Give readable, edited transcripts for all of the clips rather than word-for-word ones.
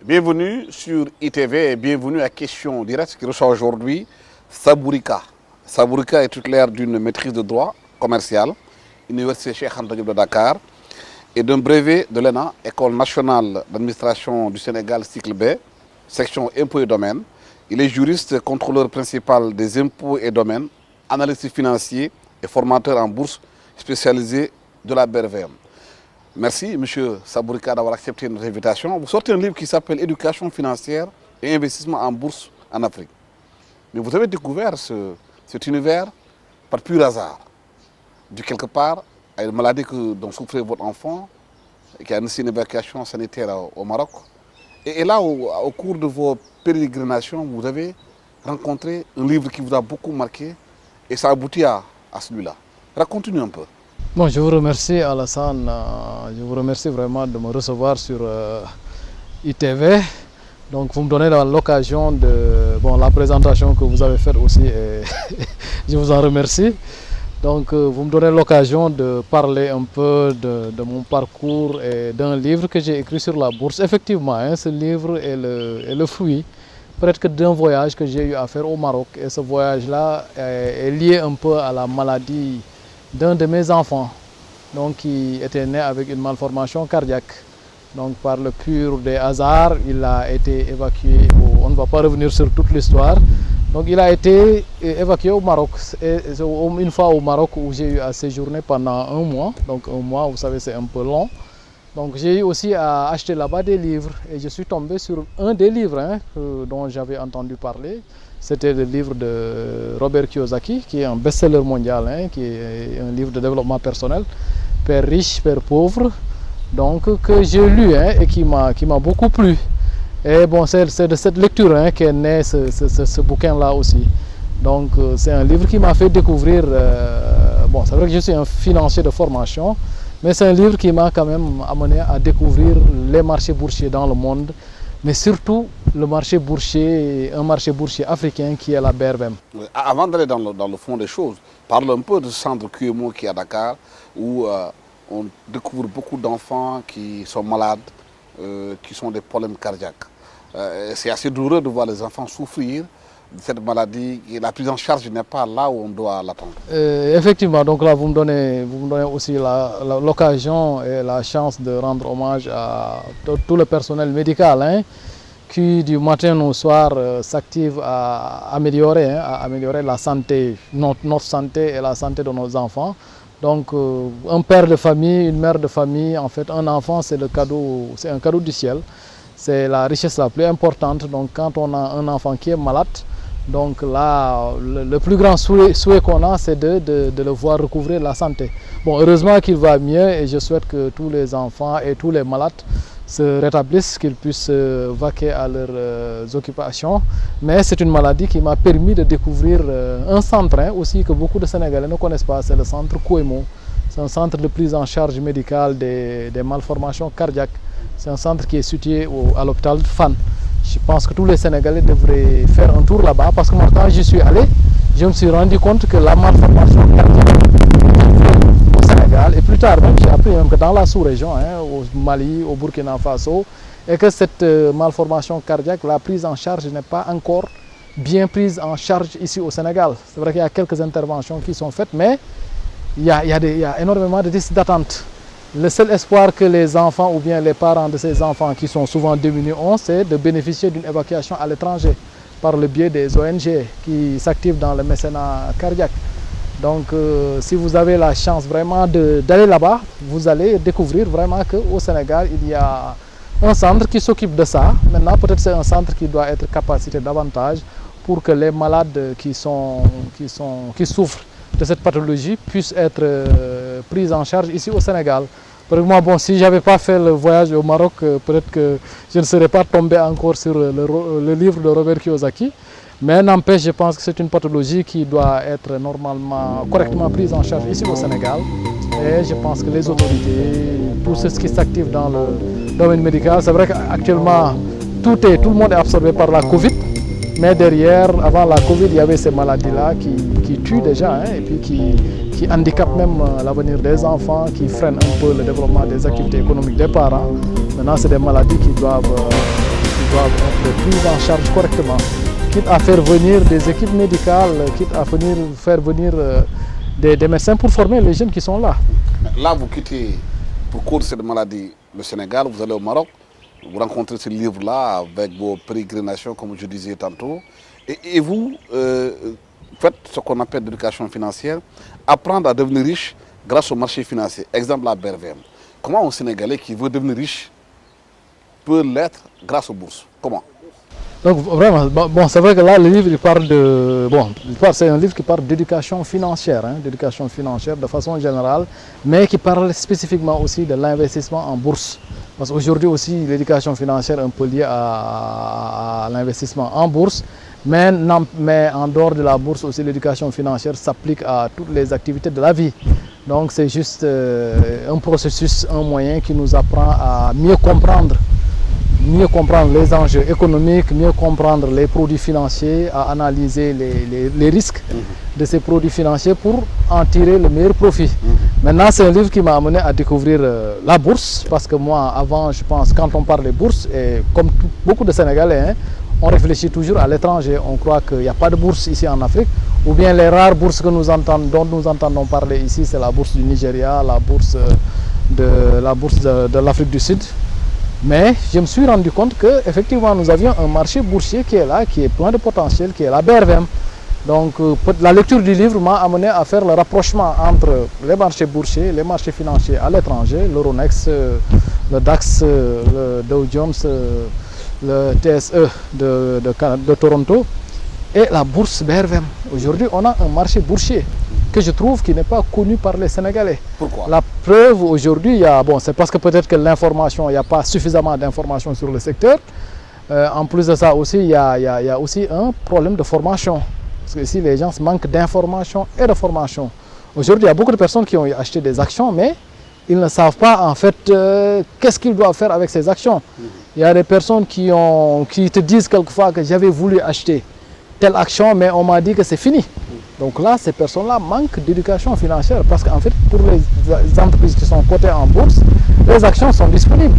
Bienvenue sur ITV et bienvenue à Question Directe qui reçoit aujourd'hui Sabourika. Sabourika est titulaire d'une maîtrise de droit commercial, Université Cheikh Anta Diop de Dakar, et d'un brevet de l'ENA, École nationale d'administration du Sénégal, cycle B, section impôts et domaines. Il est juriste, contrôleur principal des impôts et domaines, analyste financier et formateur en bourse spécialisé de la BRVM. Merci, M. Sabourika, d'avoir accepté notre invitation. Vous sortez un livre qui s'appelle Éducation financière et investissement en bourse en Afrique. Mais vous avez découvert cet univers par pur hasard. De quelque part, à une maladie dont souffrait votre enfant, qui a initié une évacuation sanitaire au Maroc. Et là, au cours de vos pérégrinations, vous avez rencontré un livre qui vous a beaucoup marqué et ça aboutit à celui-là. Racontez-nous un peu. Bon, je vous remercie Alassane, je vous remercie vraiment de me recevoir sur ITV. Donc vous me donnez l'occasion de la présentation que vous avez faite aussi et je vous en remercie. Donc vous me donnez l'occasion de parler un peu de mon parcours et d'un livre que j'ai écrit sur la bourse. Effectivement, ce livre est le fruit peut-être que d'un voyage que j'ai eu à faire au Maroc. Et ce voyage-là est lié un peu à la maladie d'un de mes enfants, donc qui était né avec une malformation cardiaque. Donc par le pur des hasards, il a été évacué, on ne va pas revenir sur toute l'histoire, donc il a été évacué au Maroc, et une fois au Maroc où j'ai eu à séjourner pendant un mois, donc un mois, vous savez, c'est un peu long. Donc j'ai eu aussi à acheter là-bas des livres et je suis tombé sur un des livres dont j'avais entendu parler. C'était le livre de Robert Kiyosaki, qui est un best-seller mondial, qui est un livre de développement personnel, Père riche, Père pauvre, donc que j'ai lu et qui m'a beaucoup plu. Et bon, c'est de cette lecture qu'est né ce bouquin-là aussi. Donc c'est un livre qui m'a fait découvrir, c'est vrai que je suis un financier de formation, mais c'est un livre qui m'a quand même amené à découvrir les marchés boursiers dans le monde, mais surtout un marché boursier africain qui est la BRVM. Avant d'aller dans le fond des choses, parle un peu de ce centre QMO qui est à Dakar, où on découvre beaucoup d'enfants qui sont malades, qui sont des problèmes cardiaques. C'est assez douloureux de voir les enfants souffrir de cette maladie et la prise en charge n'est pas là où on doit l'attendre. Effectivement, donc là vous me donnez aussi l'occasion et la chance de rendre hommage à tout le personnel médical qui du matin au soir s'active à améliorer la santé, notre santé et la santé de nos enfants. Donc un père de famille, une mère de famille, en fait un enfant c'est un cadeau du ciel. C'est la richesse la plus importante. Donc quand on a un enfant qui est malade, donc là, le plus grand souhait qu'on a, c'est de le voir recouvrir la santé. Bon, heureusement qu'il va mieux et je souhaite que tous les enfants et tous les malades se rétablissent, qu'ils puissent vaquer à leurs occupations. Mais c'est une maladie qui m'a permis de découvrir un centre aussi que beaucoup de Sénégalais ne connaissent pas, c'est le centre QMO. C'est un centre de prise en charge médicale des malformations cardiaques. C'est un centre qui est situé à l'hôpital de Fann. Je pense que tous les Sénégalais devraient faire un tour là-bas parce que moi, quand j'y suis allé, je me suis rendu compte que la malformation cardiaque au Sénégal, et plus tard même, j'ai appris même que dans la sous-région, au Mali, au Burkina Faso, et que cette malformation cardiaque, la prise en charge n'est pas encore bien prise en charge ici au Sénégal. C'est vrai qu'il y a quelques interventions qui sont faites, mais il y a énormément de listes d'attente. Le seul espoir que les enfants ou bien les parents de ces enfants qui sont souvent démunis ont, c'est de bénéficier d'une évacuation à l'étranger par le biais des ONG qui s'activent dans le mécénat cardiaque. Donc si vous avez la chance vraiment d'aller là-bas, vous allez découvrir vraiment qu'au Sénégal, il y a un centre qui s'occupe de ça. Maintenant, peut-être c'est un centre qui doit être capacité davantage pour que les malades qui souffrent de cette pathologie puissent être pris en charge ici au Sénégal. Pour moi, bon, si je n'avais pas fait le voyage au Maroc, peut-être que je ne serais pas tombé encore sur le livre de Robert Kiyosaki. Mais n'empêche, je pense que c'est une pathologie qui doit être normalement, correctement prise en charge ici au Sénégal. Et je pense que les autorités, tous ceux qui s'activent dans le domaine médical, c'est vrai qu'actuellement, tout le monde est absorbé par la Covid. Mais derrière, avant la Covid, il y avait ces maladies-là qui tuent déjà, hein, et puis qui handicapent même l'avenir des enfants, qui freinent un peu le développement des activités économiques des parents. Maintenant, c'est des maladies qui doivent être prises en charge correctement. Quitte à faire venir des équipes médicales, quitte à faire venir des médecins pour former les jeunes qui sont là. Là, vous quittez pour cause de cette maladie le Sénégal, vous allez au Maroc, vous rencontrez ce livre-là avec vos pérégrinations, comme je disais tantôt, et vous faites ce qu'on appelle l'éducation financière, apprendre à devenir riche grâce au marché financier. Exemple, la BRVM. Comment un Sénégalais qui veut devenir riche peut l'être grâce aux bourses? Comment? Donc vraiment, bon, c'est vrai que là, le livre, il parle de... Bon, c'est un livre qui parle d'éducation financière, hein, d'éducation financière de façon générale, mais qui parle spécifiquement aussi de l'investissement en bourse. Parce qu'aujourd'hui aussi, l'éducation financière est un peu liée à l'investissement en bourse, mais en dehors de la bourse aussi, l'éducation financière s'applique à toutes les activités de la vie. Donc c'est juste un processus, un moyen qui nous apprend à mieux comprendre les enjeux économiques, mieux comprendre les produits financiers, à analyser les risques de ces produits financiers pour en tirer le meilleur profit. Maintenant, c'est un livre qui m'a amené à découvrir la bourse, parce que moi, avant, je pense, quand on parle de bourse, et comme beaucoup de Sénégalais, hein, on réfléchit toujours à l'étranger. On croit qu'il n'y a pas de bourse ici en Afrique, ou bien les rares bourses que dont nous entendons parler ici, c'est la bourse du Nigeria, la bourse de l'Afrique du Sud. Mais je me suis rendu compte qu'effectivement, nous avions un marché boursier qui est là, qui est plein de potentiel, qui est la BRVM. Donc la lecture du livre m'a amené à faire le rapprochement entre les marchés boursiers, les marchés financiers à l'étranger, l'Euronext, le DAX, le Dow Jones, le TSE de Toronto et la bourse BRVM. Aujourd'hui, on a un marché boursier que je trouve qui n'est pas connu par les Sénégalais. Pourquoi? La preuve aujourd'hui, c'est parce que peut-être que l'information, il n'y a pas suffisamment d'informations sur le secteur. En plus de ça aussi, il y a aussi un problème de formation. Parce que ici, les gens manquent d'informations et de formation. Aujourd'hui, il y a beaucoup de personnes qui ont acheté des actions, mais ils ne savent pas en fait qu'est-ce qu'ils doivent faire avec ces actions. Il y a des personnes qui te disent quelquefois que j'avais voulu acheter telle action, mais on m'a dit que c'est fini. Donc là, ces personnes-là manquent d'éducation financière, parce qu'en fait, pour les entreprises qui sont cotées en bourse, les actions sont disponibles.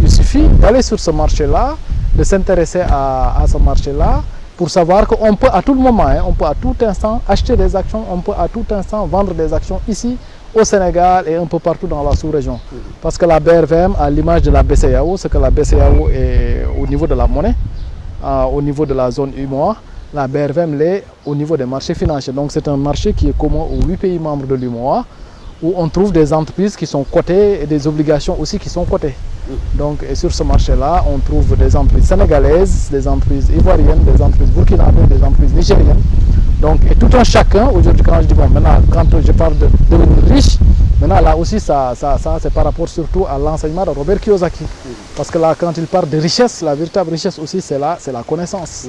Il suffit d'aller sur ce marché-là, de s'intéresser à ce marché-là, pour savoir qu'on peut à tout moment, hein, on peut à tout instant acheter des actions, on peut à tout instant vendre des actions ici, au Sénégal et un peu partout dans la sous-région. Parce que la BRVM, à l'image de la BCEAO, c'est que la BCEAO est au niveau de la monnaie, au niveau de la zone UEMOA, la BRVM l'est au niveau des marchés financiers. Donc c'est un marché qui est commun aux 8 pays membres de l'UEMOA, où on trouve des entreprises qui sont cotées et des obligations aussi qui sont cotées. Donc et sur ce marché-là, on trouve des entreprises sénégalaises, des entreprises ivoiriennes, des entreprises burkinabées, des entreprises nigériennes. Donc et tout un chacun, aujourd'hui quand je dis maintenant quand je parle de devenir riche, maintenant là aussi ça c'est par rapport surtout à l'enseignement de Robert Kiyosaki. Parce que là quand il parle de richesse, la véritable richesse aussi c'est la connaissance.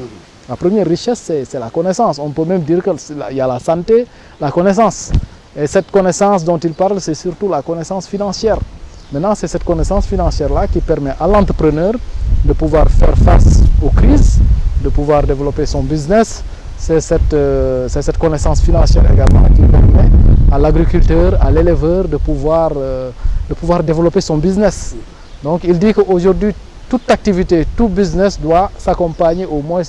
La première richesse c'est la connaissance. On peut même dire qu'il y a la santé, la connaissance. Et cette connaissance dont il parle, c'est surtout la connaissance financière. Maintenant, c'est cette connaissance financière-là qui permet à l'entrepreneur de pouvoir faire face aux crises, de pouvoir développer son business. C'est cette connaissance financière également qui permet à l'agriculteur, à l'éleveur de pouvoir développer son business. Donc, il dit qu'aujourd'hui, toute activité, tout business doit s'accompagner au moins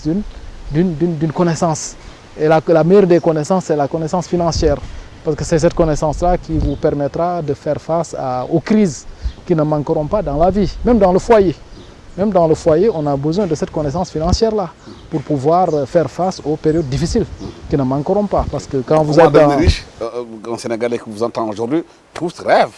d'une connaissance. Et la meilleure des connaissances, c'est la connaissance financière. Parce que c'est cette connaissance-là qui vous permettra de faire face aux crises qui ne manqueront pas dans la vie, même dans le foyer. Même dans le foyer, on a besoin de cette connaissance financière-là pour pouvoir faire face aux périodes difficiles qui ne manqueront pas. Parce que quand vous êtes devenir riche, un Sénégalais que vous entendez aujourd'hui, tous rêvent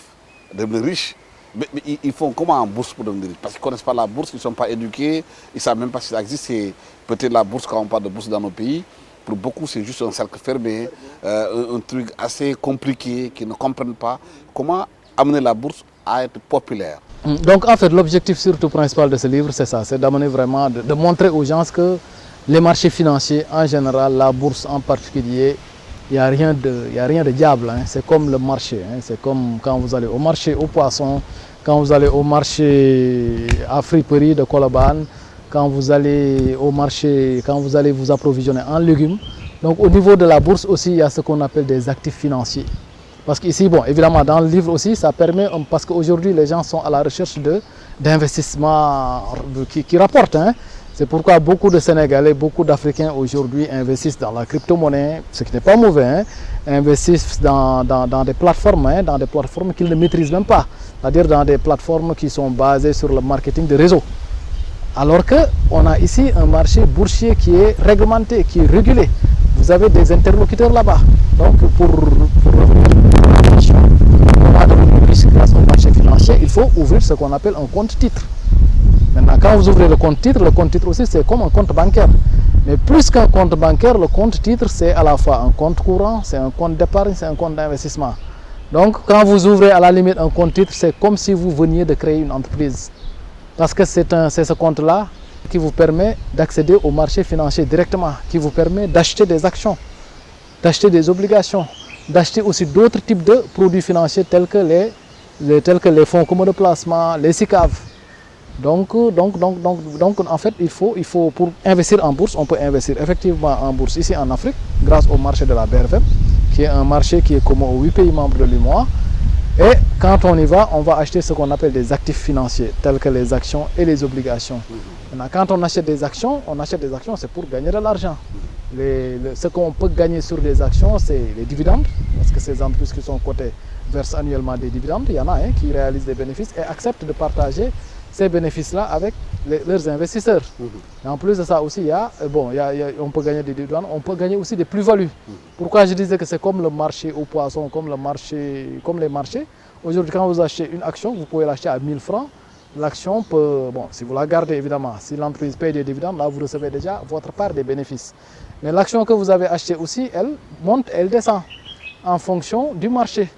de devenir riche. Mais ils font comment en bourse pour devenir riche? Parce qu'ils ne connaissent pas la bourse, ils ne sont pas éduqués, ils ne savent même pas si ça existe. C'est peut-être la bourse quand on parle de bourse dans nos pays. Pour beaucoup, c'est juste un cercle fermé, un truc assez compliqué qu'ils ne comprennent pas. Comment amener la bourse à être populaire. Donc en fait, l'objectif surtout principal de ce livre, c'est ça, c'est d'amener vraiment, de montrer aux gens que les marchés financiers en général, la bourse en particulier, il n'y a rien de diable, hein. C'est comme le marché, hein. C'est comme quand vous allez au marché aux poissons, quand vous allez au marché à friperie de Colobane, quand vous allez au marché, quand vous allez vous approvisionner en légumes. Donc au niveau de la bourse aussi, il y a ce qu'on appelle des actifs financiers. Parce qu'ici, bon, évidemment, dans le livre aussi, ça permet, parce qu'aujourd'hui, les gens sont à la recherche d'investissements qui rapportent, hein. C'est pourquoi beaucoup de Sénégalais, beaucoup d'Africains aujourd'hui investissent dans la crypto-monnaie, ce qui n'est pas mauvais, hein, investissent dans des plateformes, hein, dans des plateformes qu'ils ne maîtrisent même pas, c'est-à-dire dans des plateformes qui sont basées sur le marketing de réseau. Alors qu'on a ici un marché boursier qui est réglementé, qui est régulé. Vous avez des interlocuteurs là-bas. Donc pour grâce au marché financier, il faut ouvrir ce qu'on appelle un compte-titre. Maintenant, quand vous ouvrez le compte-titre aussi c'est comme un compte bancaire. Mais plus qu'un compte bancaire, le compte-titre c'est à la fois un compte courant, c'est un compte d'épargne, c'est un compte d'investissement. Donc quand vous ouvrez à la limite un compte-titre, c'est comme si vous veniez de créer une entreprise. Parce que c'est ce compte-là qui vous permet d'accéder au marché financier directement, qui vous permet d'acheter des actions, d'acheter des obligations, d'acheter aussi d'autres types de produits financiers tels que les fonds communs de placement, les SICAV. Donc en fait, il faut pour investir en bourse, on peut investir effectivement en bourse ici en Afrique, grâce au marché de la BRFM, qui est un marché qui est commun aux 8 pays membres de l'UEMOA. Et quand on y va, on va acheter ce qu'on appelle des actifs financiers, tels que les actions et les obligations. Maintenant, quand on achète des actions, c'est pour gagner de l'argent. Ce qu'on peut gagner sur les actions, c'est les dividendes, parce que ces entreprises qui sont cotées versent annuellement des dividendes. Il y en a qui réalisent des bénéfices et acceptent de partager ces bénéfices-là avec leurs investisseurs. Et en plus de ça aussi, on peut gagner des dividendes, on peut gagner aussi des plus-values. Pourquoi je disais que c'est comme le marché aux poissons, comme les marchés. Aujourd'hui, quand vous achetez une action, vous pouvez l'acheter à 1000 francs. L'action peut, si vous la gardez évidemment, si l'entreprise paye des dividendes, là vous recevez déjà votre part des bénéfices. Mais l'action que vous avez achetée aussi, elle monte, elle descend en fonction du marché.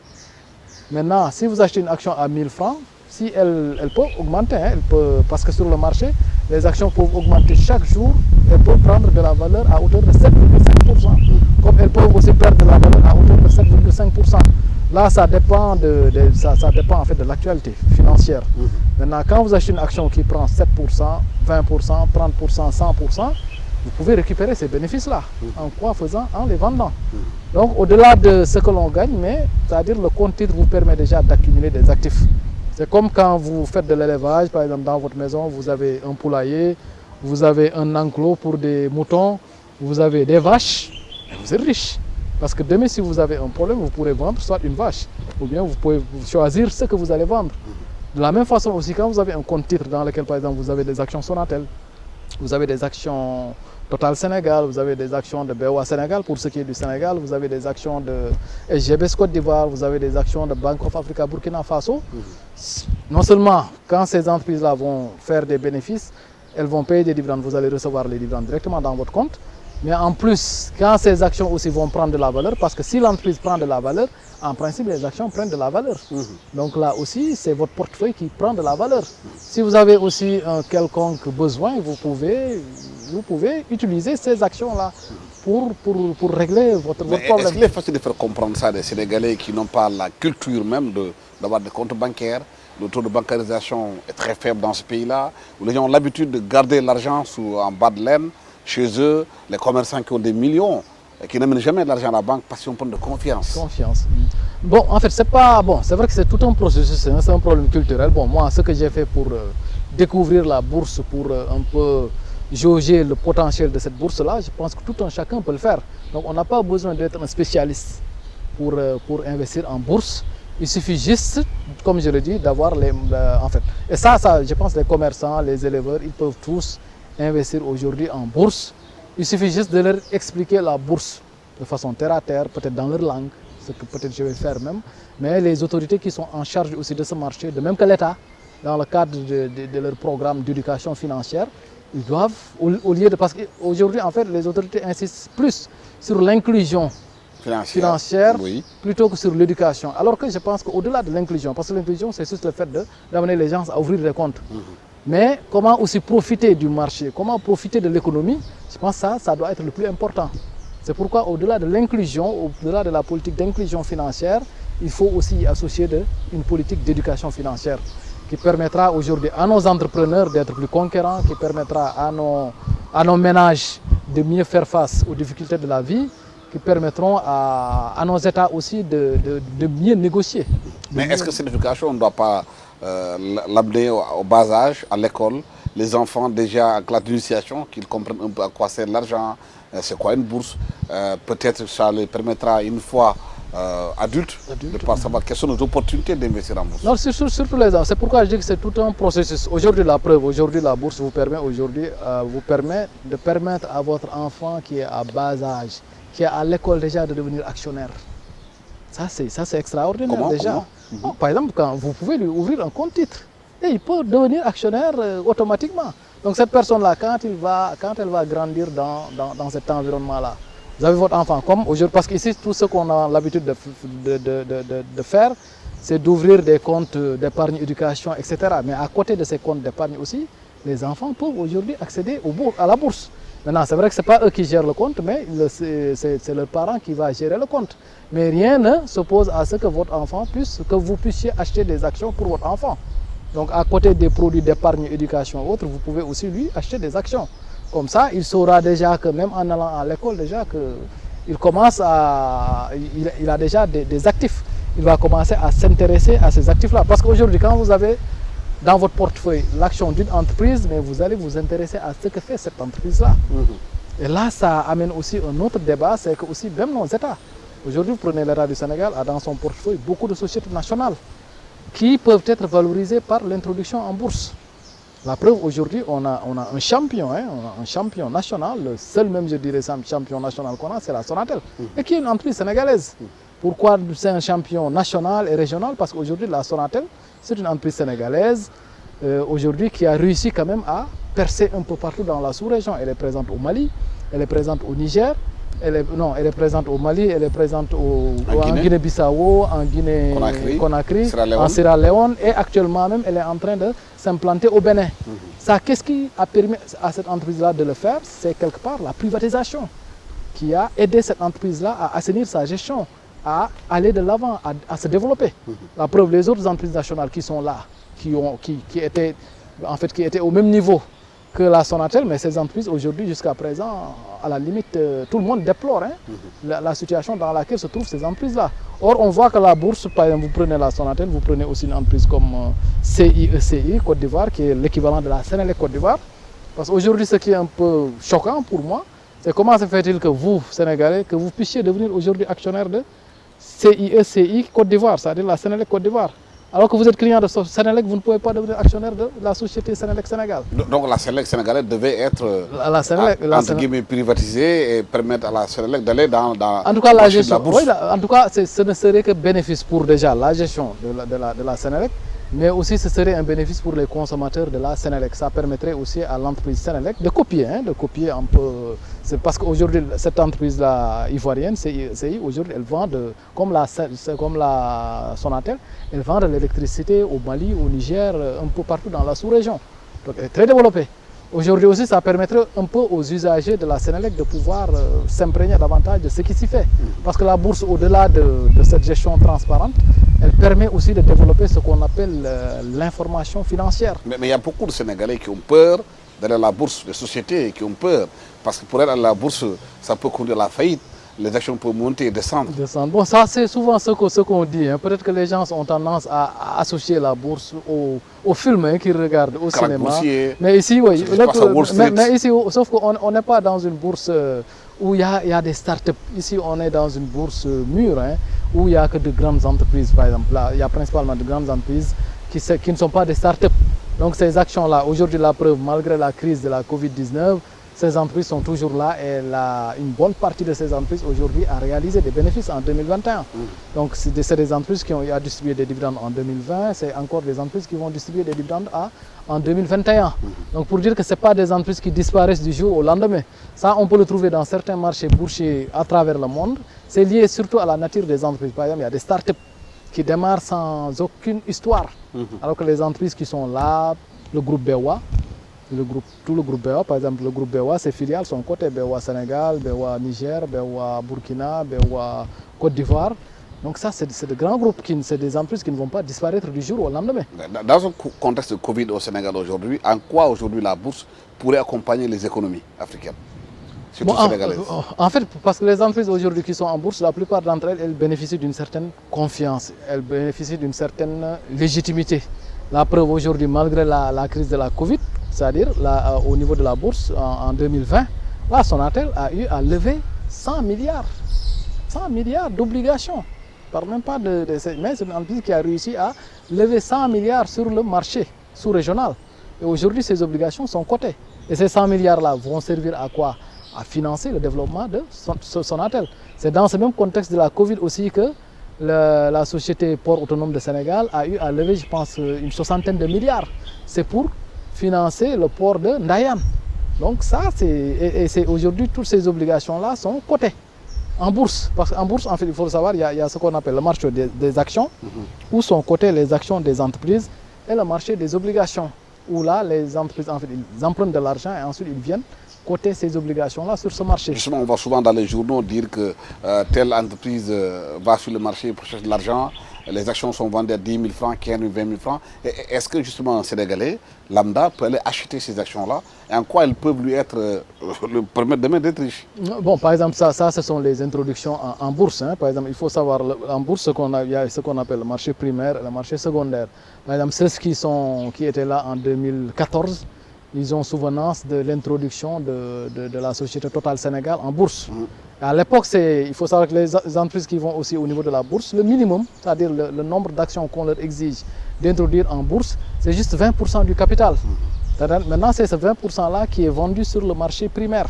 Maintenant, si vous achetez une action à 1000 francs, si elle peut augmenter, hein, parce que sur le marché, les actions peuvent augmenter chaque jour, elles peuvent prendre de la valeur à hauteur de 7,5%. Comme elles peuvent aussi perdre de la valeur à hauteur de 7,5%. Là, ça dépend, ça dépend en fait de l'actualité financière. Maintenant, quand vous achetez une action qui prend 7%, 20%, 30%, 100%, vous pouvez récupérer ces bénéfices-là. En quoi faisant? En les vendant. Donc, au-delà de ce que l'on gagne, c'est-à-dire le compte-titre vous permet déjà d'accumuler des actifs. C'est comme quand vous faites de l'élevage, par exemple dans votre maison, vous avez un poulailler, vous avez un enclos pour des moutons, vous avez des vaches, et vous êtes riche. Parce que demain, si vous avez un problème, vous pourrez vendre soit une vache, ou bien vous pouvez choisir ce que vous allez vendre. De la même façon aussi, quand vous avez un compte-titre dans lequel, par exemple, vous avez des actions Sonatel, vous avez des actions Total Sénégal, vous avez des actions de BOA Sénégal pour ce qui est du Sénégal, vous avez des actions de SGBS Côte d'Ivoire, vous avez des actions de Bank of Africa Burkina Faso. Non seulement quand ces entreprises-là vont faire des bénéfices, elles vont payer des dividendes, vous allez recevoir les dividendes directement dans votre compte. Mais en plus, quand ces actions aussi vont prendre de la valeur, parce que si l'entreprise prend de la valeur, en principe, les actions prennent de la valeur. Donc là aussi, c'est votre portefeuille qui prend de la valeur. Si vous avez aussi un quelconque besoin, vous pouvez utiliser ces actions-là pour régler votre problème. Est-ce qu'il est facile de faire comprendre ça des Sénégalais qui n'ont pas la culture même d'avoir des comptes bancaires? Le taux de bancarisation est très faible dans ce pays-là, où les gens ont l'habitude de garder l'argent en bas de laine. Chez eux, les commerçants qui ont des millions et qui n'amènent jamais de l'argent à la banque parce qu'ils ont un peu de confiance. Bon, en fait, c'est vrai que c'est tout un processus, c'est un problème culturel. Bon, moi, ce que j'ai fait pour découvrir la bourse, pour un peu jauger le potentiel de cette bourse-là, je pense que tout un chacun peut le faire. Donc, on n'a pas besoin d'être un spécialiste pour investir en bourse. Il suffit juste, comme je le dis, d'avoir en fait. Et ça, je pense que les commerçants, les éleveurs, ils peuvent tous investir aujourd'hui en bourse. Il suffit juste de leur expliquer la bourse de façon terre à terre, peut-être dans leur langue, ce que peut-être je vais faire même. Mais les autorités qui sont en charge aussi de ce marché, de même que l'État, dans le cadre de leur programme d'éducation financière, ils doivent, au lieu de... Parce qu'aujourd'hui, en fait, les autorités insistent plus sur l'inclusion financière oui. plutôt que sur l'éducation. Alors que je pense qu'au-delà de l'inclusion, parce que l'inclusion c'est juste le fait d'amener les gens à ouvrir des comptes. Mais comment aussi profiter du marché, comment profiter de l'économie, je pense que ça doit être le plus important. C'est pourquoi au-delà de l'inclusion, au-delà de la politique d'inclusion financière, il faut aussi y associer une politique d'éducation financière qui permettra aujourd'hui à nos entrepreneurs d'être plus conquérants, qui permettra à nos ménages de mieux faire face aux difficultés de la vie, qui permettront à nos États aussi de mieux négocier. Mais est-ce que cette éducation, on ne doit pas l'amener au bas âge, à l'école, les enfants déjà à classe d'initiation, qu'ils comprennent un peu à quoi sert l'argent, c'est quoi une bourse, peut-être ça les permettra une fois adultes de pouvoir savoir quelles sont nos opportunités d'investir en bourse. Non, surtout les enfants. C'est pourquoi je dis que c'est tout un processus. Aujourd'hui, la preuve, aujourd'hui, la bourse vous permet de permettre à votre enfant qui est à bas âge, qui est à l'école déjà, de devenir actionnaire. Ça, c'est extraordinaire. Comment, déjà. Bon, par exemple, quand vous pouvez lui ouvrir un compte titre, et il peut devenir actionnaire automatiquement. Donc cette personne-là, quand elle va grandir dans cet environnement-là, vous avez votre enfant comme aujourd'hui, parce qu'ici, tout ce qu'on a l'habitude de faire, c'est d'ouvrir des comptes d'épargne éducation, etc. Mais à côté de ces comptes d'épargne aussi, les enfants peuvent aujourd'hui accéder à la bourse. Maintenant, c'est vrai que ce n'est pas eux qui gèrent le compte, mais c'est leurs parents qui vont gérer le compte. Mais rien ne s'oppose à ce que votre enfant que vous puissiez acheter des actions pour votre enfant. Donc à côté des produits d'épargne, éducation ou autres, vous pouvez aussi lui acheter des actions. Comme ça, il saura déjà que même en allant à l'école, déjà qu'il commence il a déjà des actifs. Il va commencer à s'intéresser à ces actifs-là. Parce qu'aujourd'hui, quand vous avez dans votre portefeuille l'action d'une entreprise, mais vous allez vous intéresser à ce que fait cette entreprise-là. Et là, ça amène aussi un autre débat, c'est que aussi même nos États. Aujourd'hui, vous prenez l'État du Sénégal, a dans son portefeuille beaucoup de sociétés nationales qui peuvent être valorisées par l'introduction en bourse. La preuve, aujourd'hui, on a un champion, un champion national, le seul même, je dirais, champion national qu'on a, c'est la Sonatel, et qui est une entreprise sénégalaise. Pourquoi c'est un champion national et régional? Parce qu'aujourd'hui, la Sonatel, c'est une entreprise sénégalaise, aujourd'hui, qui a réussi quand même à percer un peu partout dans la sous-région. Elle est présente au Mali, elle est présente au Niger, elle est présente au Mali, elle est présente en Guinée-Bissau, en Guinée-Conakry, en Sierra Leone, et actuellement même, elle est en train de s'implanter au Bénin. Ça, qu'est-ce qui a permis à cette entreprise-là de le faire? C'est quelque part la privatisation qui a aidé cette entreprise-là à assainir sa gestion, à aller de l'avant, à se développer. La preuve, les autres entreprises nationales qui sont là, qui étaient au même niveau que la Sonatel, mais ces entreprises aujourd'hui, jusqu'à présent, à la limite, tout le monde déplore la situation dans laquelle se trouvent ces entreprises-là. Or, on voit que la bourse, par exemple, vous prenez la Sonatel, vous prenez aussi une entreprise comme CIECI Côte d'Ivoire, qui est l'équivalent de la Sénélec Côte d'Ivoire. Parce qu'aujourd'hui, ce qui est un peu choquant pour moi, c'est comment se fait-il que vous, Sénégalais, que vous puissiez devenir aujourd'hui actionnaire de CIECI Côte d'Ivoire, c'est-à-dire la Sénélec Côte d'Ivoire. Alors que vous êtes client de Sénélec, vous ne pouvez pas devenir actionnaire de la société Sénélec Sénégal. Donc la Sénélec sénégalaise devait être entre guillemets privatisée et permettre à la Sénélec d'aller dans en tout cas, la gestion, bourse. Oui, en tout cas, ce ne serait que bénéfice pour déjà la gestion de la Sénélec, mais aussi ce serait un bénéfice pour les consommateurs de la Sénélec. Ça permettrait aussi à l'entreprise Sénélec de copier un peu. C'est parce qu'aujourd'hui, cette entreprise-là ivoirienne, CI, aujourd'hui, elle vend, comme la Sonatel, elle vend de l'électricité au Mali, au Niger, un peu partout dans la sous-région. Donc elle est très développée. Aujourd'hui aussi, ça permettrait un peu aux usagers de la Sénélec de pouvoir s'imprégner davantage de ce qui s'y fait. Parce que la bourse, au-delà de cette gestion transparente, elle permet aussi de développer ce qu'on appelle l'information financière. Mais il y a beaucoup de Sénégalais qui ont peur d'aller à la bourse, des sociétés qui ont peur. Parce que pour aller à la bourse, ça peut conduire à la faillite. Les actions peuvent monter et descendre. Bon, ça c'est souvent ce qu'on dit. Peut-être que les gens ont tendance à associer la bourse au film qu'ils regardent au cinéma. Mais ici, oui. Mais ici, sauf qu'on n'est pas dans une bourse où il y a des startups. Ici, on est dans une bourse mûre, où il n'y a que de grandes entreprises, par exemple. Là, il y a principalement de grandes entreprises qui ne sont pas des startups. Donc ces actions-là, aujourd'hui, la preuve, malgré la crise de la Covid-19, Ces entreprises sont toujours là et une bonne partie de ces entreprises aujourd'hui a réalisé des bénéfices en 2021. Donc c'est des entreprises qui ont eu à distribuer des dividendes en 2020, c'est encore des entreprises qui vont distribuer des dividendes en 2021. Donc pour dire que ce n'est pas des entreprises qui disparaissent du jour au lendemain. Ça, on peut le trouver dans certains marchés boursiers à travers le monde. C'est lié surtout à la nature des entreprises. Par exemple, il y a des startups qui démarrent sans aucune histoire. Alors que les entreprises qui sont là, le groupe BEWA, tout le groupe BEWA, par exemple le groupe BEWA, ses filiales sont cotées, BEWA Sénégal, BEWA Niger, BEWA Burkina, BEWA Côte d'Ivoire. Donc ça, c'est de grands groupes, c'est des entreprises qui ne vont pas disparaître du jour au lendemain. Dans un contexte de Covid au Sénégal aujourd'hui, en quoi aujourd'hui la bourse pourrait accompagner les économies africaines, surtout sénégalaises? En fait, parce que les entreprises aujourd'hui qui sont en bourse, la plupart d'entre elles, elles bénéficient d'une certaine confiance, elles bénéficient d'une certaine légitimité. La preuve aujourd'hui, malgré la crise de la Covid, c'est-à-dire au niveau de la bourse en 2020, la Sonatel a eu à lever 100 milliards d'obligations. Je ne parle même pas mais c'est une entreprise qui a réussi à lever 100 milliards sur le marché sous-régional. Et aujourd'hui, ces obligations sont cotées. Et ces 100 milliards-là vont servir à quoi? À financer le développement de Sonatel. C'est dans ce même contexte de la Covid aussi que la société Port Autonome de Sénégal a eu à lever, je pense, une soixantaine de milliards. C'est pour financer le port de Ndayane. Donc ça, c'est aujourd'hui, toutes ces obligations-là sont cotées en bourse. Parce qu'en bourse, en fait, il faut le savoir, il y a ce qu'on appelle le marché des actions, où sont cotées les actions des entreprises, et le marché des obligations, où là, les entreprises, en fait, ils empruntent de l'argent et ensuite ils viennent coter ces obligations-là sur ce marché. Justement, on va souvent dans les journaux dire que telle entreprise va sur le marché pour chercher de l'argent, les actions sont vendues à 10 000 francs, 15 000, 20 000 francs. Est-ce que justement un Sénégalais, lambda, peut aller acheter ces actions-là et en quoi elles peuvent lui le permettre demain d'être riche? Bon, par exemple, ça ce sont les introductions en bourse. Hein. Par exemple, il faut savoir en bourse, il y a ce qu'on appelle le marché primaire et le marché secondaire. Par exemple, ceux qui étaient là en 2014, ils ont souvenance de l'introduction de la société Total Sénégal en bourse. À l'époque, il faut savoir que les entreprises qui vont aussi au niveau de la bourse, le minimum, c'est-à-dire le nombre d'actions qu'on leur exige d'introduire en bourse, c'est juste 20% du capital. Maintenant, c'est ce 20%-là qui est vendu sur le marché primaire,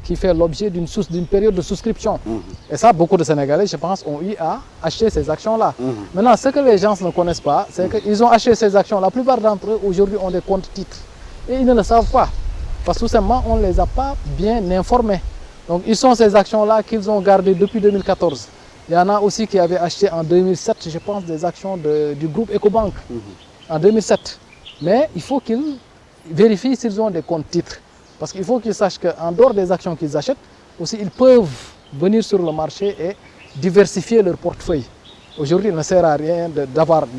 qui fait l'objet d'une période de souscription. Et ça, beaucoup de Sénégalais, je pense, ont eu à acheter ces actions-là. Maintenant, ce que les gens ne connaissent pas, c'est qu'ils ont acheté ces actions. La plupart d'entre eux, aujourd'hui, ont des comptes titres. Et ils ne le savent pas. Parce que tout simplement, on ne les a pas bien informés. Donc, ils sont ces actions-là qu'ils ont gardées depuis 2014. Il y en a aussi qui avaient acheté en 2007, je pense, des actions du groupe Ecobank. En 2007. Mais il faut qu'ils vérifient s'ils ont des comptes titres. Parce qu'il faut qu'ils sachent qu'en dehors des actions qu'ils achètent, aussi ils peuvent venir sur le marché et diversifier leur portefeuille. Aujourd'hui, il ne sert à rien de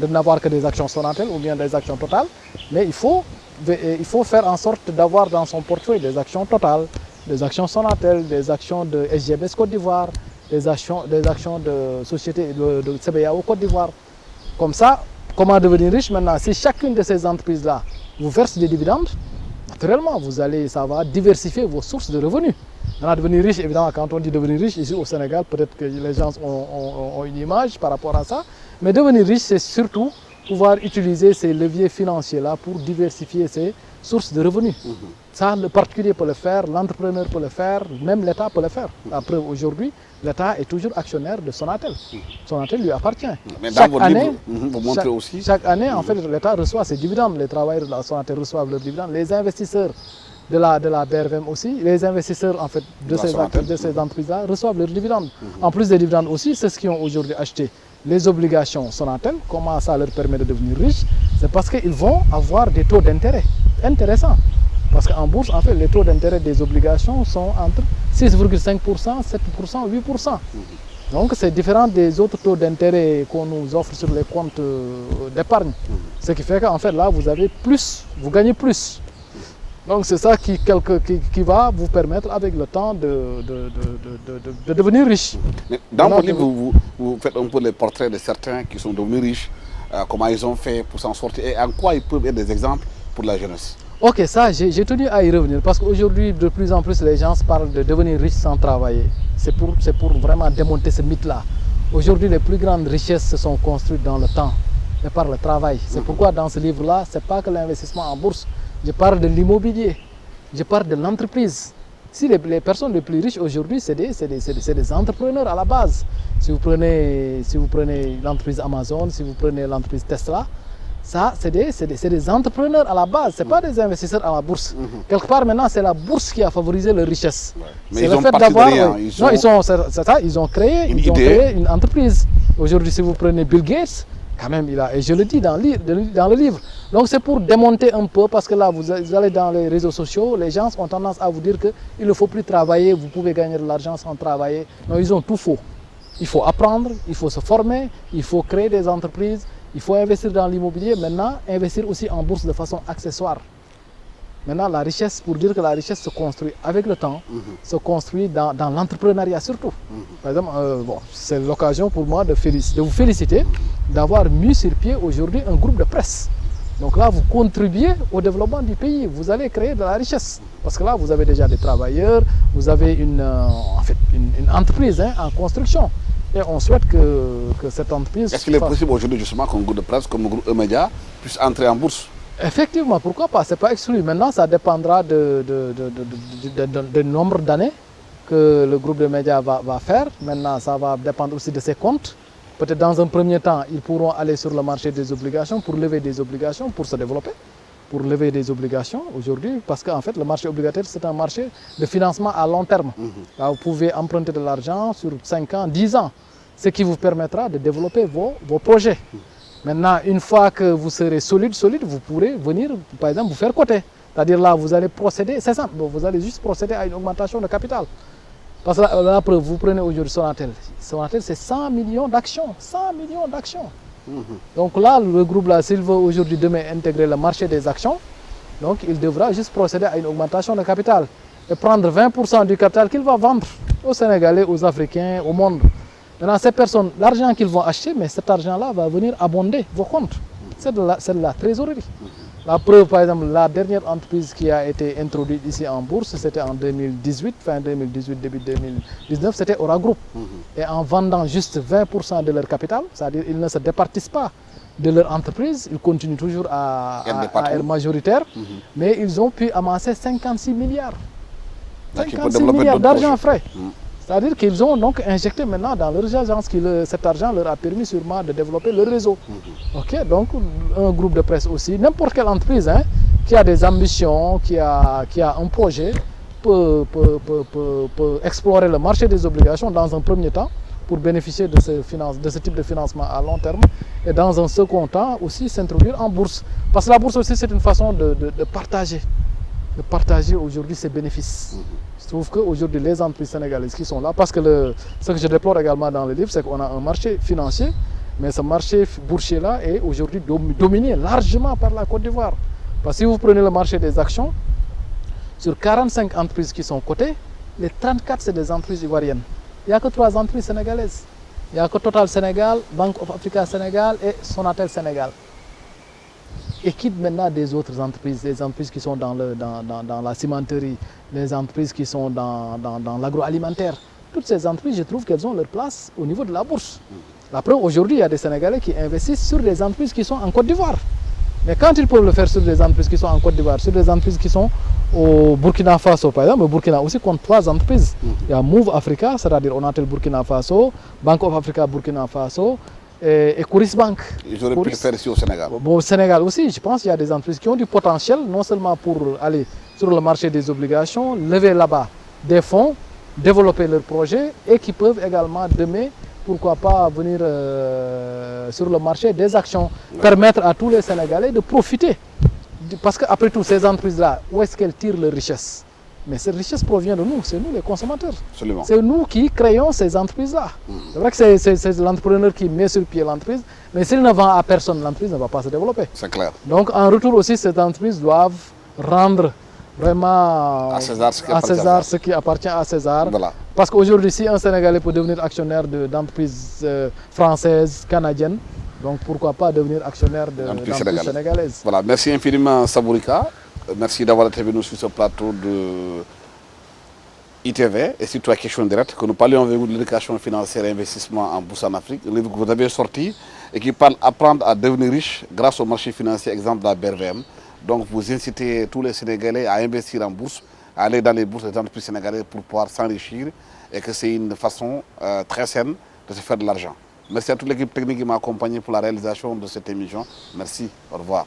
n'avoir que des actions Sonatel ou bien des actions Total, mais il faut faire en sorte d'avoir dans son portefeuille des actions Total, des actions Sonatel, des actions de SGBS Côte d'Ivoire, des actions de sociétés de CBAO Côte d'Ivoire. Comme ça, comment devenir riche maintenant? Si chacune de ces entreprises-là vous verse des dividendes, naturellement, ça va diversifier vos sources de revenus. Maintenant, devenir riche, évidemment, quand on dit devenir riche, ici au Sénégal, peut-être que les gens ont une image par rapport à ça. Mais devenir riche, c'est surtout pouvoir utiliser ces leviers financiers-là pour diversifier ses sources de revenus. Ça, le particulier peut le faire, l'entrepreneur peut le faire, même l'État peut le faire. La preuve, aujourd'hui, l'État est toujours actionnaire de Sonatel. Sonatel lui appartient. Mais dans votre livre, vous montrez aussi... Chaque année, en fait, l'État reçoit ses dividendes. Les travailleurs de la Sonatel reçoivent leurs dividendes. Les investisseurs de la BRVM aussi, les investisseurs en fait, de ces entreprises-là reçoivent leurs dividendes. En plus des dividendes aussi, c'est ce qui ont aujourd'hui acheté les obligations Sonatel. Comment ça leur permet de devenir riches? C'est parce qu'ils vont avoir des taux d'intérêt intéressants. Parce qu'en bourse, en fait, les taux d'intérêt des obligations sont entre 6,5%, 7%, 8%. Donc, c'est différent des autres taux d'intérêt qu'on nous offre sur les comptes d'épargne. Ce qui fait qu'en fait, là, vous gagnez plus. Donc, c'est ça qui va vous permettre, avec le temps, de devenir riche. Mais dans votre livre, vous faites un peu les portraits de certains qui sont devenus riches, comment ils ont fait pour s'en sortir et en quoi ils peuvent être des exemples pour la jeunesse. Ok, ça, j'ai tenu à y revenir parce qu'aujourd'hui, de plus en plus, les gens parlent de devenir riche sans travailler. C'est pour vraiment démonter ce mythe-là. Aujourd'hui, les plus grandes richesses se sont construites dans le temps et par le travail. C'est pourquoi dans ce livre-là, ce n'est pas que l'investissement en bourse. Je parle de l'immobilier, je parle de l'entreprise. Si les personnes les plus riches aujourd'hui, c'est des entrepreneurs à la base. Si vous prenez l'entreprise Amazon, si vous prenez l'entreprise Tesla, ça, c'est des entrepreneurs à la base, ce n'est pas des investisseurs à la bourse. Quelque part, maintenant, c'est la bourse qui a favorisé leur richesse. Ouais. Mais ils ont parti de rien. Ils ont créé une entreprise. Aujourd'hui, si vous prenez Bill Gates, quand même, et je le dis dans le livre. Donc c'est pour démonter un peu, parce que là, vous allez dans les réseaux sociaux, les gens ont tendance à vous dire qu'il ne faut plus travailler, vous pouvez gagner de l'argent sans travailler. Non, ils ont tout faux. Il faut apprendre, il faut se former, il faut créer des entreprises, il faut investir dans l'immobilier. Maintenant, investir aussi en bourse de façon accessoire. Maintenant, la richesse, pour dire que la richesse se construit avec le temps, se construit dans l'entrepreneuriat surtout. Par exemple, c'est l'occasion pour moi de vous féliciter d'avoir mis sur pied aujourd'hui un groupe de presse. Donc là, vous contribuez au développement du pays, vous allez créer de la richesse. Parce que là, vous avez déjà des travailleurs, vous avez une entreprise en construction. Et on souhaite que cette entreprise... Est-ce qu'il est possible aujourd'hui justement qu'un groupe de presse comme le groupe E-Média puisse entrer en bourse? Effectivement, pourquoi pas? Ce n'est pas exclu. Maintenant, ça dépendra du nombre d'années que le groupe de médias va faire. Maintenant, ça va dépendre aussi de ses comptes. Peut-être dans un premier temps, ils pourront aller sur le marché des obligations pour lever des obligations, pour se développer, pour lever des obligations aujourd'hui. Parce qu'en fait, le marché obligataire, c'est un marché de financement à long terme. Là, vous pouvez emprunter de l'argent sur 5 ans, 10 ans, ce qui vous permettra de développer vos projets. Maintenant, une fois que vous serez solide, vous pourrez venir, par exemple, vous faire coter. C'est-à-dire là, vous allez procéder, c'est simple, vous allez juste procéder à une augmentation de capital. Parce que là, vous prenez aujourd'hui Sonatel. Sonatel, c'est 100 millions d'actions. 100 millions d'actions. Donc là, le groupe, là, s'il veut aujourd'hui, demain, intégrer le marché des actions, donc il devra juste procéder à une augmentation de capital et prendre 20% du capital qu'il va vendre aux Sénégalais, aux Africains, au monde. Maintenant, ces personnes, l'argent qu'ils vont acheter, mais cet argent-là va venir abonder vos comptes. C'est de la trésorerie. La preuve, par exemple, la dernière entreprise qui a été introduite ici en bourse, c'était en 2018, fin 2018, début 2019, c'était Aura Group. Et en vendant juste 20% de leur capital, c'est-à-dire ils ne se départissent pas de leur entreprise, ils continuent toujours à être majoritaires, mais ils ont pu amasser 56 milliards. 56 milliards d'argent frais. C'est-à-dire qu'ils ont donc injecté maintenant dans leurs agences, cet argent leur a permis sûrement de développer le réseau. Ok, donc un groupe de presse aussi, n'importe quelle entreprise qui a des ambitions, qui a un projet, peut explorer le marché des obligations dans un premier temps pour bénéficier de ce type de financement à long terme et dans un second temps aussi s'introduire en bourse. Parce que la bourse aussi c'est une façon de partager aujourd'hui ses bénéfices. Je trouve qu'aujourd'hui, les entreprises sénégalaises qui sont là, parce que ce que je déplore également dans le livre, c'est qu'on a un marché financier, mais ce marché boursier-là est aujourd'hui dominé largement par la Côte d'Ivoire. Parce que si vous prenez le marché des actions, sur 45 entreprises qui sont cotées, les 34 c'est des entreprises ivoiriennes. Il n'y a que 3 entreprises sénégalaises. Il n'y a que Total Sénégal, Bank of Africa Sénégal et Sonatel Sénégal. Et quitte maintenant des autres entreprises, les entreprises qui sont dans la cimenterie, les entreprises qui sont dans l'agroalimentaire. Toutes ces entreprises, je trouve qu'elles ont leur place au niveau de la bourse. La preuve, aujourd'hui, il y a des Sénégalais qui investissent sur des entreprises qui sont en Côte d'Ivoire. Mais quand ils peuvent le faire sur des entreprises qui sont en Côte d'Ivoire, sur des entreprises qui sont au Burkina Faso, par exemple, le Burkina aussi compte 3 entreprises. Il y a Move Africa, c'est-à-dire on a le Burkina Faso, Bank of Africa Burkina Faso, et Coris Bank. Ils auraient pu le faire ici au Sénégal. Bon, au Sénégal aussi, je pense qu'il y a des entreprises qui ont du potentiel, non seulement pour aller sur le marché des obligations, lever là-bas des fonds, développer leurs projets et qui peuvent également demain, pourquoi pas, venir sur le marché des actions, permettre à tous les Sénégalais de profiter. Parce qu'après tout, ces entreprises-là, où est-ce qu'elles tirent leur richesse? Mais cette richesse provient de nous, c'est nous les consommateurs. C'est nous qui créons ces entreprises-là. C'est vrai que c'est l'entrepreneur qui met sur pied l'entreprise, mais s'il ne vend à personne, l'entreprise ne va pas se développer. C'est clair. Donc en retour aussi, ces entreprises doivent rendre vraiment à César ce qui appartient à César. Voilà. Parce qu'aujourd'hui, si un Sénégalais peut devenir actionnaire d'entreprises françaises, canadiennes, donc pourquoi pas devenir actionnaire d'entreprises sénégalaises. Voilà, merci infiniment Sabourika. Merci d'avoir été venu sur ce plateau de ITV et surtout à Question Directe, que nous parlions avec vous de l'éducation financière et investissement en bourse en Afrique, le livre que vous avez sorti et qui parle apprendre à devenir riche grâce au marché financier, exemple de la BRVM. Donc vous incitez tous les Sénégalais à investir en bourse à aller dans les bourses des entreprises sénégalaises pour pouvoir s'enrichir et que c'est une façon très saine de se faire de l'argent. Merci à toute l'équipe technique qui m'a accompagné pour la réalisation de cette émission. Merci, au revoir.